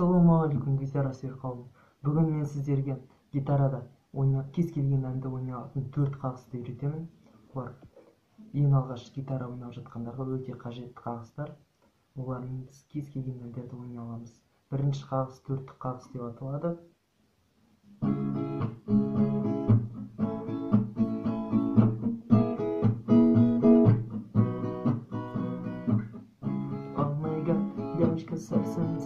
Ассалаумағалейкум гитара сүйер қауым. Бүгін мен сіздерге гитарада кез келген әнді ойнай алатын 4 қағысты үйретемін. Олар ең алғаш гитара ойнап жатқандарға өте қажетті қағыстар. Олармен біз кез келген әндерді ойнай аламыз. Бірінші қағыс 4 қағыс деп аталады. Девочка совсем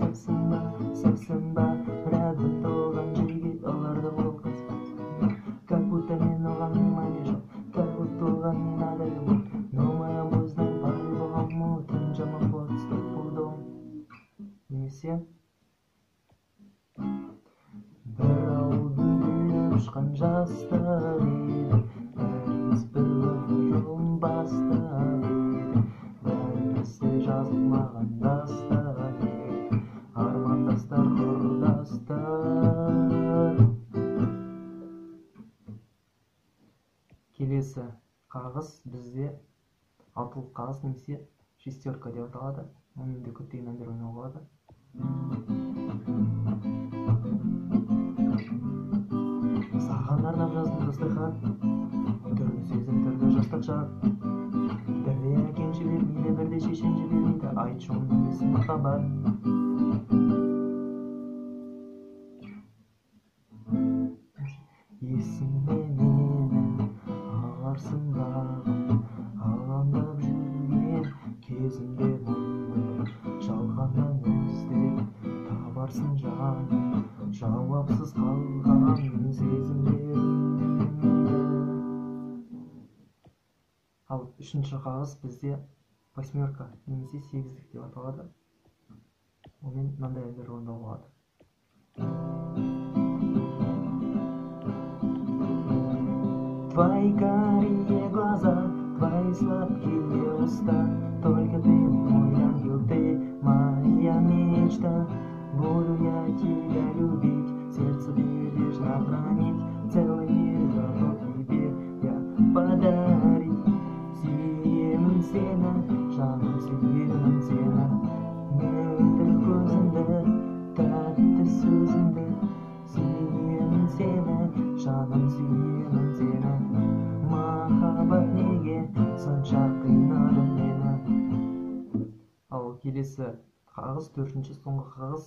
ба рядом толған жерге оларды болғыз. Как будто мен оған внимание жоқ, как будто оған не надо любовь. Но моя боль знает по-любому, тем жаман болады стопудом. Немесе бір ауылдың гүлі ұшқан жастар еді, бәріміз бір жолын бастап еді, бәріміз де жазылмаған дастар. Келесі қағыс бізде алтылық қағыс немесе шестерка деп аталады. Онымен де көптеген әндер ойнауға болады. Саған арнап жаздым достық хат, түрлі сезім түрлі жастық шақ. Бірде әкем жібермейді, бірде шешем жібермейді, айтшы оның несі махаббат. Есіңе мені аларсың бағым, алаңдап жүрген кезімде мұңды, жалғаннан іздеп табарсың жаным, жауапсыз қалған сезімдерімді. Ал үшінші қағыс бізде восьмерка немесе сегіздік деп аталады. Онымен мынандай әндер орындауға болады. Твои карие глаза, твои сладкие уста, только ты мой ангел, ты моя мечта. Буду я тебя любить, сердце бережно хранить, целый мир готов тебе я подарить. Сүйемін сені, жаным сүйемін сені, мөлдір көзіңді, тәтті сөзіңді. Сүйемін сені, жаным сүйемін сені, махаббат неге сонша қинады мені. Ал келесі қағыс, төртінші соңғы қағыс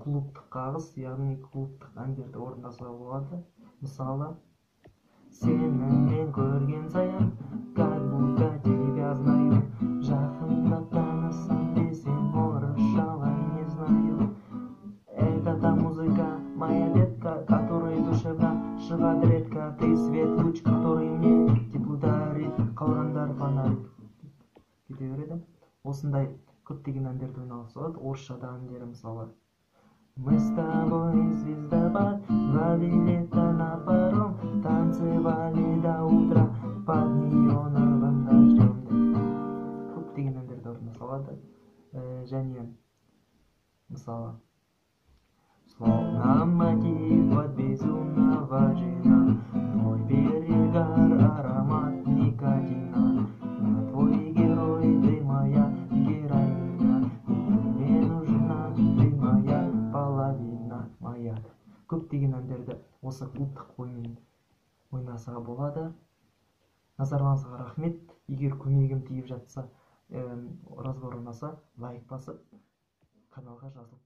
клубтық қағыс, яғни клубтық әндерді орындаса болады. Мысалы, сені мен көрген сайын, как будто тебя знаю, жақындап танысам десем орысшалай не знаю. Это та музыка, моя детка, которая душевно шығады редко. Ты свет, луч, который мне тепло дарит, қалғандар фонарик. Кете береді. Осындай көптеген әндерді ойнауға болады. Орысшада әндері мысалы: Мы с тобой звездопад, 2 билета на паром, танцевали до утра под неоновым дождем. Көптеген әндерді орындаса алады. Және мысалы: Словно мотив от безумного джина, твой перегар аромат никотина. Я твой герой, ты моя героиня, мне нужна, ты моя половина моя. Көптеген әндерді осы клубтық ойынмен ойнасаға болады. Назарларыңызға рахмет. Егер көмегім тиіп жатса, разбор ұнаса, лайк басып, каналға жазылып